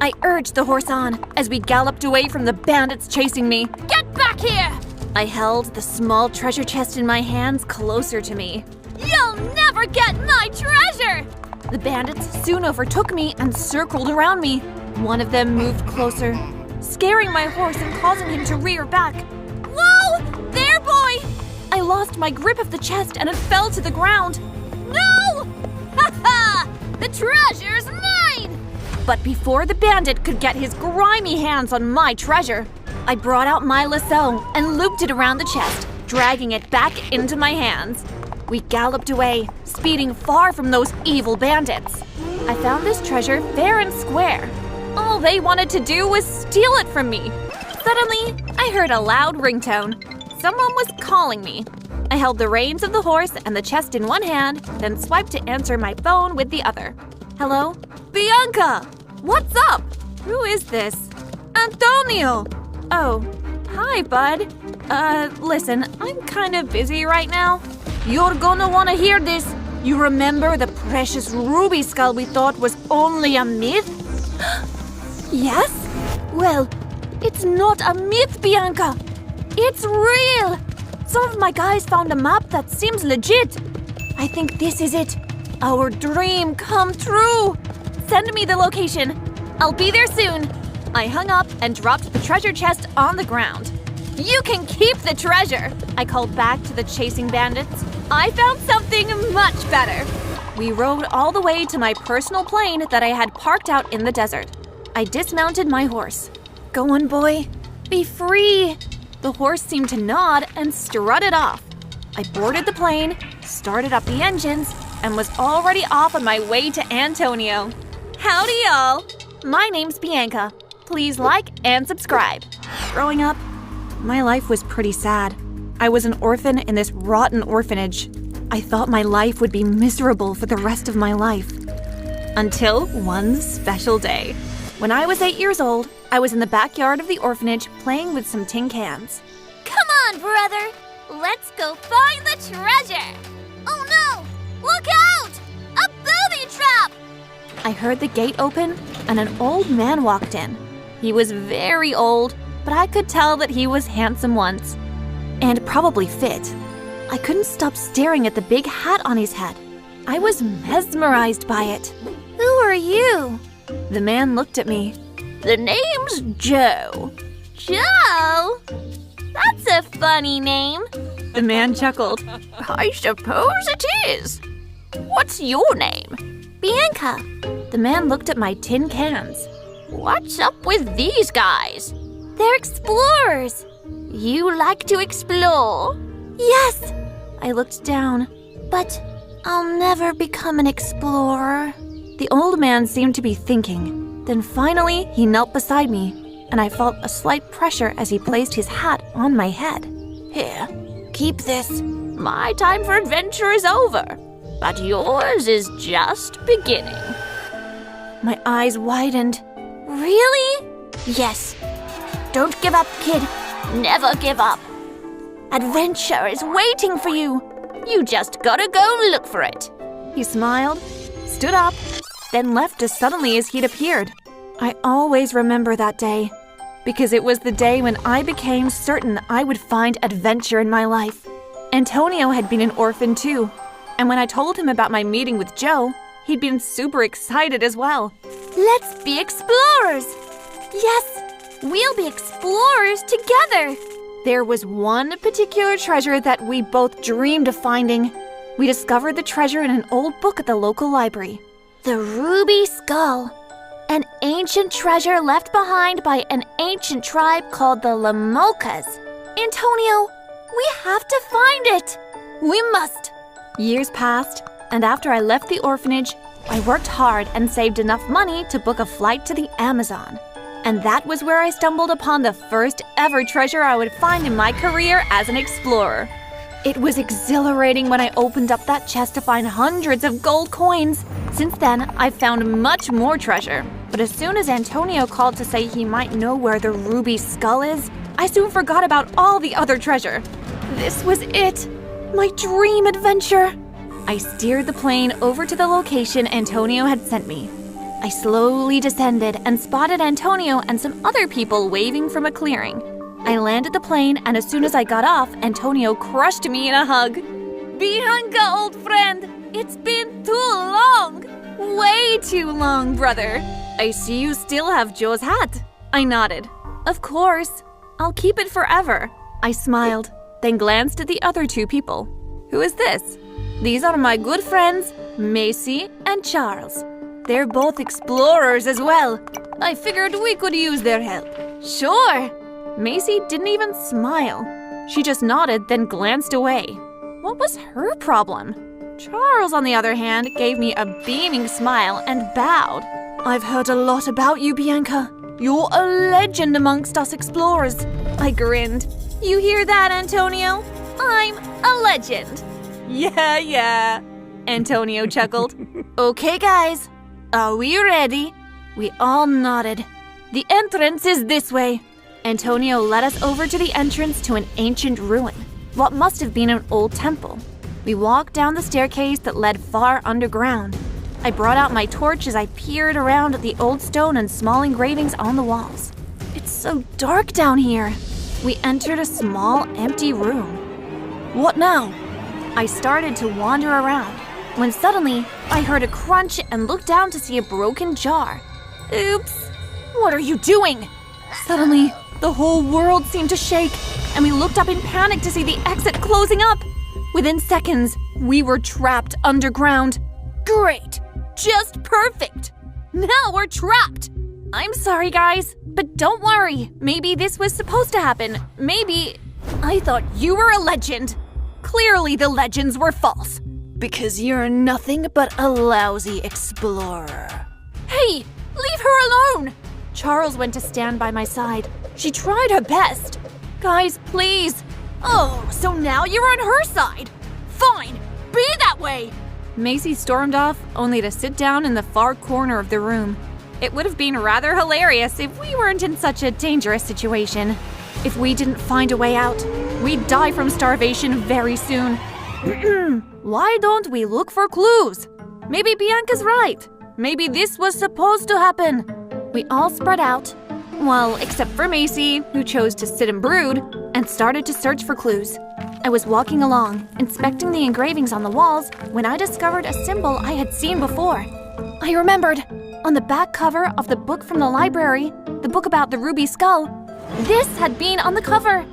I urged the horse on as we galloped away from the bandits chasing me. Get back here! I held the small treasure chest in my hands closer to me. You'll never get my treasure! The bandits soon overtook me and circled around me. One of them moved closer, scaring my horse and causing him to rear back. Whoa! There, boy! I lost my grip of the chest and it fell to the ground. No! Ha ha! The treasure's mine! But before the bandit could get his grimy hands on my treasure, I brought out my lasso and looped it around the chest, dragging it back into my hands. We galloped away, speeding far from those evil bandits. I found this treasure fair and square. All they wanted to do was steal it from me. Suddenly, I heard a loud ringtone. Someone was calling me. I held the reins of the horse and the chest in one hand, then swiped to answer my phone with the other. Hello? Bianca! What's up? Who is this? Antonio! Oh, hi, bud. Listen, I'm kind of busy right now. You're gonna wanna hear this. You remember the precious ruby skull we thought was only a myth? Yes? Well, it's not a myth, Bianca. It's real. Some of my guys found a map that seems legit. I think this is it. Our dream come true. Send me the location. I'll be there soon. I hung up and dropped the treasure chest on the ground. You can keep the treasure, I called back to the chasing bandits. I found something much better. We rode all the way to my personal plane that I had parked out in the desert. I dismounted my horse. Go on, boy. Be free. The horse seemed to nod and strutted off. I boarded the plane, started up the engines, and was already off on my way to Antonio. Howdy, y'all. My name's Bianca. Please like and subscribe. Growing up, my life was pretty sad. I was an orphan in this rotten orphanage. I thought my life would be miserable for the rest of my life. Until one special day. When I was 8 years old, I was in the backyard of the orphanage playing with some tin cans. Come on, brother! Let's go find the treasure! Oh no! Look out! A booby trap! I heard the gate open and an old man walked in. He was very old, but I could tell that he was handsome once. And probably fit. I couldn't stop staring at the big hat on his head. I was mesmerized by it. Who are you? The man looked at me. The name's Joe. Joe? That's a funny name. The man chuckled. I suppose it is. What's your name? Bianca. The man looked at my tin cans. What's up with these guys? They're explorers. You like to explore? Yes. I looked down. But I'll never become an explorer. The old man seemed to be thinking. Then finally, he knelt beside me, and I felt a slight pressure as he placed his hat on my head. Here, keep this. My time for adventure is over, but yours is just beginning. My eyes widened. Really? Yes. Don't give up, kid. Never give up. Adventure is waiting for you. You just gotta go look for it. He smiled, stood up, then left as suddenly as he'd appeared. I always remember that day, because it was the day when I became certain I would find adventure in my life. Antonio had been an orphan too, and when I told him about my meeting with Joe, he'd been super excited as well. Let's be explorers! Yes, we'll be explorers together! There was one particular treasure that we both dreamed of finding. We discovered the treasure in an old book at the local library. The ruby skull. An ancient treasure left behind by an ancient tribe called the Lamocas. Antonio, we have to find it. We must. Years passed, and after I left the orphanage, I worked hard and saved enough money to book a flight to the Amazon. And that was where I stumbled upon the first ever treasure I would find in my career as an explorer. It was exhilarating when I opened up that chest to find hundreds of gold coins. Since then, I've found much more treasure. But as soon as Antonio called to say he might know where the ruby skull is, I soon forgot about all the other treasure. This was it, my dream adventure. I steered the plane over to the location Antonio had sent me. I slowly descended and spotted Antonio and some other people waving from a clearing. I landed the plane, and as soon as I got off, Antonio crushed me in a hug. Bianca, old friend, it's been too long. Way too long, brother. I see you still have Joe's hat. I nodded. Of course. I'll keep it forever. I smiled, then glanced at the other two people. Who is this? These are my good friends, Macy and Charles. They're both explorers as well. I figured we could use their help. Sure. Macy didn't even smile. She just nodded, then glanced away. What was her problem? Charles, on the other hand, gave me a beaming smile and bowed. I've heard a lot about you, Bianca. You're a legend amongst us explorers. I grinned. You hear that, Antonio? I'm a legend. Yeah. Antonio chuckled. Okay, guys. Are we ready? We all nodded. The entrance is this way. Antonio led us over to the entrance to an ancient ruin, what must have been an old temple. We walked down the staircase that led far underground. I brought out my torch as I peered around at the old stone and small engravings on the walls. It's so dark down here. We entered a small, empty room. What now? I started to wander around, when suddenly I heard a crunch and looked down to see a broken jar. Oops! What are you doing? Suddenly, the whole world seemed to shake, and we looked up in panic to see the exit closing up. Within seconds, we were trapped underground. Great! Just perfect! Now we're trapped! I'm sorry, guys, but don't worry. Maybe this was supposed to happen. Maybe... I thought you were a legend. Clearly the legends were false. Because you're nothing but a lousy explorer. Hey, leave her alone! Charles went to stand by my side. She tried her best. Guys, please. Oh, so now you're on her side. Fine, be that way. Macy stormed off, only to sit down in the far corner of the room. It would have been rather hilarious if we weren't in such a dangerous situation. If we didn't find a way out, we'd die from starvation very soon. Why don't we look for clues? Maybe Bianca's right. Maybe this was supposed to happen. We all spread out. Well, except for Macy, who chose to sit and brood, and started to search for clues. I was walking along, inspecting the engravings on the walls, when I discovered a symbol I had seen before. I remembered. On the back cover of the book from the library, the book about the ruby skull, this had been on the cover.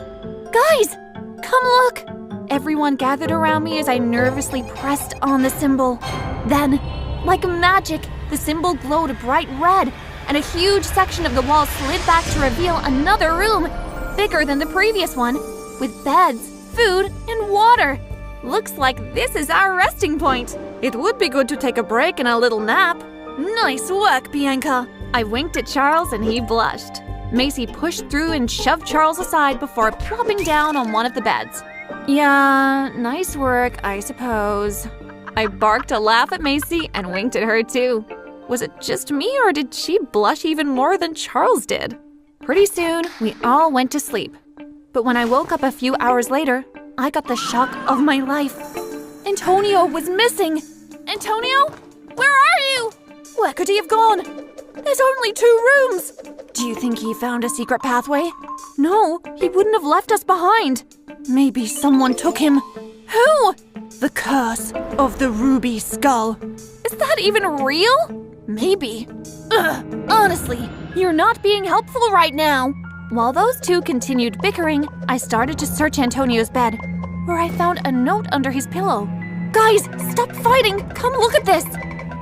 Guys, come look! Everyone gathered around me as I nervously pressed on the symbol. Then, like magic, the symbol glowed a bright red, and a huge section of the wall slid back to reveal another room, bigger than the previous one, with beds, food, and water. Looks like this is our resting point. It would be good to take a break and a little nap. Nice work, Bianca. I winked at Charles and he blushed. Macy pushed through and shoved Charles aside before plopping down on one of the beds. Yeah, nice work, I suppose. I barked a laugh at Macy and winked at her too. Was it just me, or did she blush even more than Charles did? Pretty soon, we all went to sleep. But when I woke up a few hours later, I got the shock of my life. Antonio was missing. Antonio? Where are you? Where could he have gone? There's only 2 rooms. Do you think he found a secret pathway? No, he wouldn't have left us behind. Maybe someone took him. Who? The curse of the ruby skull. Is that even real? Maybe. Honestly, you're not being helpful right now. While those two continued bickering, I started to search Antonio's bed, where I found a note under his pillow. Guys, stop fighting! Come look at this!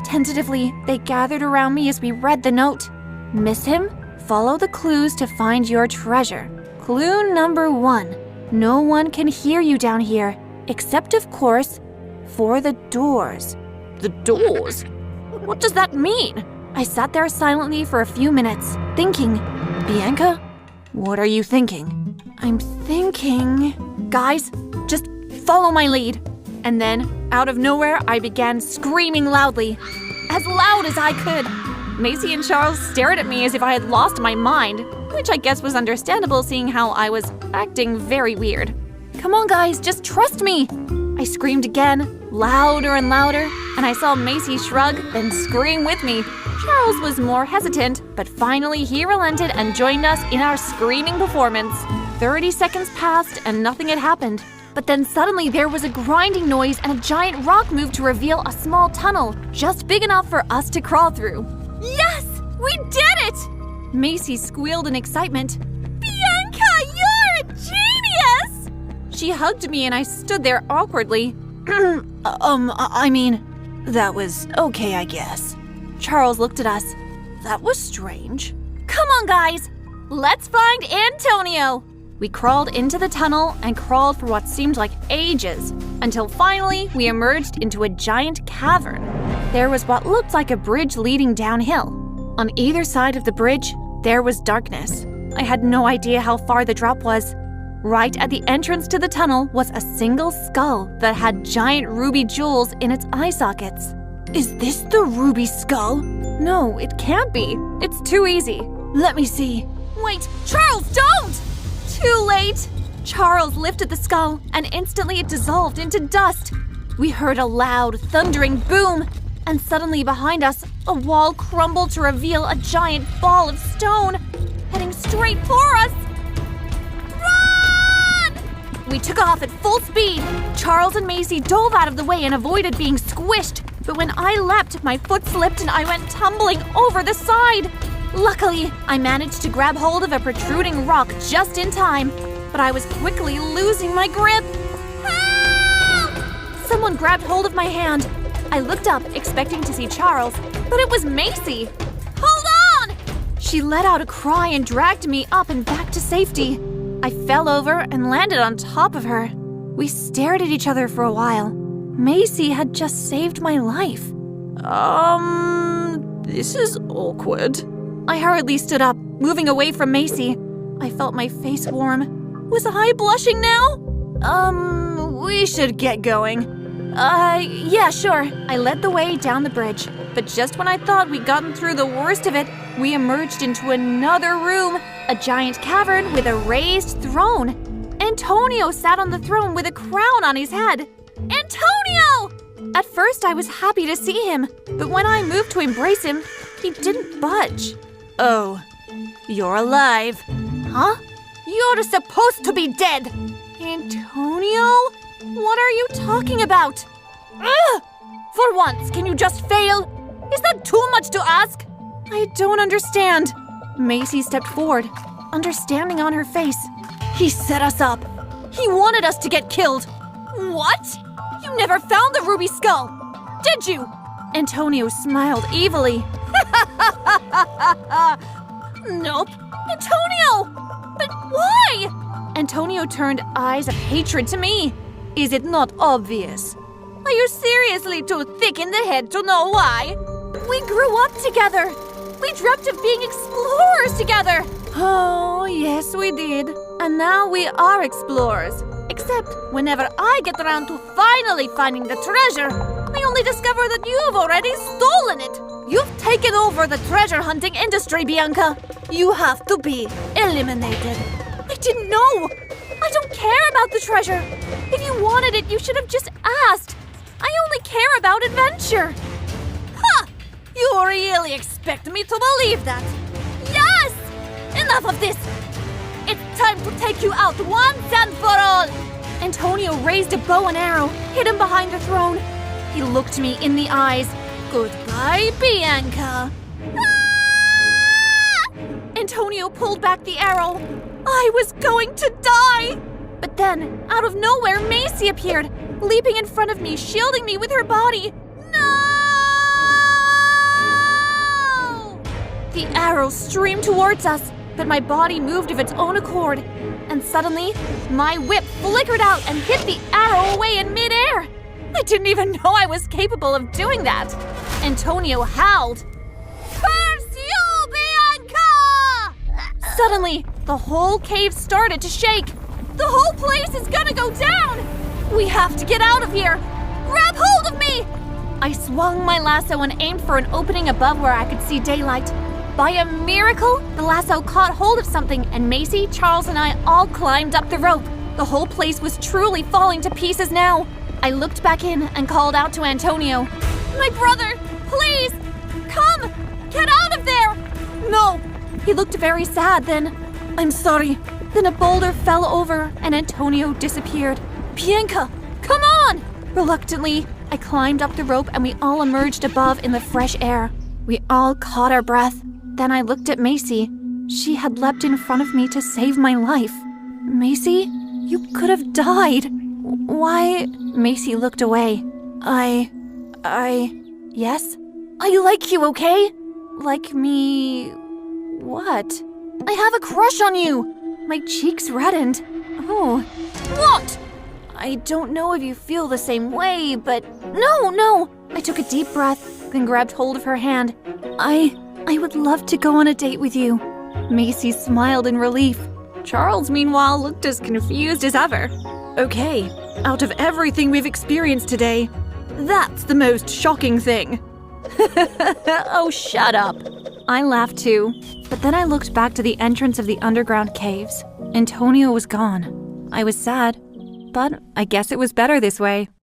Tentatively, they gathered around me as we read the note. Miss him? Follow the clues to find your treasure. Clue number 1. No one can hear you down here, except, of course, for the doors. The doors? What does that mean? I sat there silently for a few minutes, thinking. Bianca? What are you thinking? I'm thinking... Guys, just follow my lead. And then, out of nowhere, I began screaming loudly. As loud as I could. Macy and Charles stared at me as if I had lost my mind, which I guess was understandable seeing how I was acting very weird. Come on, guys, just trust me. I screamed again, louder and louder, and I saw Macy shrug, then scream with me. Charles was more hesitant, but finally he relented and joined us in our screaming performance. 30 seconds passed and nothing had happened. But then suddenly there was a grinding noise and a giant rock moved to reveal a small tunnel, just big enough for us to crawl through. Yes! We did it! Macy squealed in excitement. Bianca, you're a genius! She hugged me and I stood there awkwardly. I mean, that was okay, I guess. Charles looked at us. That was strange. Come on, guys! Let's find Antonio! We crawled into the tunnel and crawled for what seemed like ages, until finally we emerged into a giant cavern. There was what looked like a bridge leading downhill. On either side of the bridge, there was darkness. I had no idea how far the drop was. Right at the entrance to the tunnel was a single skull that had giant ruby jewels in its eye sockets. Is this the ruby skull? No, it can't be. It's too easy. Let me see. Wait, Charles, don't! Too late! Charles lifted the skull, and instantly it dissolved into dust. We heard a loud, thundering boom, and suddenly behind us, a wall crumbled to reveal a giant ball of stone, heading straight for us. Run! We took off at full speed. Charles and Macy dove out of the way and avoided being squished, but when I leapt, my foot slipped and I went tumbling over the side. Luckily, I managed to grab hold of a protruding rock just in time, but I was quickly losing my grip. Help! Someone grabbed hold of my hand. I looked up, expecting to see Charles, but it was Macy. Hold on! She let out a cry and dragged me up and back to safety. I fell over and landed on top of her. We stared at each other for a while. Macy had just saved my life. This is awkward. I hurriedly stood up, moving away from Macy. I felt my face warm. Was I blushing now? We should get going. Yeah, sure. I led the way down the bridge, but just when I thought we'd gotten through the worst of it, we emerged into another room, a giant cavern with a raised throne. Antonio sat on the throne with a crown on his head. Antonio! At first, I was happy to see him, but when I moved to embrace him, he didn't budge. Oh, you're alive. Huh? You're supposed to be dead! Antonio? What are you talking about? Ugh! For once, can you just fail? Is that too much to ask? I don't understand. Macy stepped forward, understanding on her face. He set us up. He wanted us to get killed. What? You never found the ruby skull, did you? Antonio smiled evilly. Nope. Antonio! But why? Antonio turned eyes of hatred to me. Is it not obvious? Are you seriously too thick in the head to know why? We grew up together. We dreamt of being explorers together. Oh, yes, we did. And now we are explorers. Except whenever I get around to finally finding the treasure, I only discover that you've already stolen it. You've taken over the treasure hunting industry, Bianca. You have to be eliminated. I didn't know. I don't care about the treasure. If you wanted it, you should have just asked. I only care about adventure. Ha! You really expect me to believe that? Yes! Enough of this! It's time to take you out once and for all! Antonio raised a bow and arrow, hid him behind the throne. He looked me in the eyes. Goodbye, Bianca. Ah! Antonio pulled back the arrow. I was going to die! But then, out of nowhere, Macy appeared, leaping in front of me, shielding me with her body. No! The arrow streamed towards us, but my body moved of its own accord. And suddenly, my whip flickered out and hit the arrow away in midair. I didn't even know I was capable of doing that. Antonio howled. Curse you, Bianca! Suddenly, the whole cave started to shake. The whole place is gonna go down! We have to get out of here! Grab hold of me! I swung my lasso and aimed for an opening above where I could see daylight. By a miracle, the lasso caught hold of something, and Macy, Charles, and I all climbed up the rope. The whole place was truly falling to pieces now. I looked back in and called out to Antonio. My brother, please, come! Get out of there! No! He looked very sad then. I'm sorry. Then a boulder fell over and Antonio disappeared. Bianca, come on! Reluctantly, I climbed up the rope and we all emerged above in the fresh air. We all caught our breath. Then I looked at Macy. She had leapt in front of me to save my life. Macy, you could have died. Why? Macy looked away. Yes? I like you, okay? Like me... what? I have a crush on you! My cheeks reddened. Oh. What? I don't know if you feel the same way, but... No! I took a deep breath, then grabbed hold of her hand. I would love to go on a date with you. Macy smiled in relief. Charles, meanwhile, looked as confused as ever. Okay, out of everything we've experienced today, that's the most shocking thing. Oh, shut up. I laughed too, but then I looked back to the entrance of the underground caves. Antonio was gone. I was sad, but I guess it was better this way.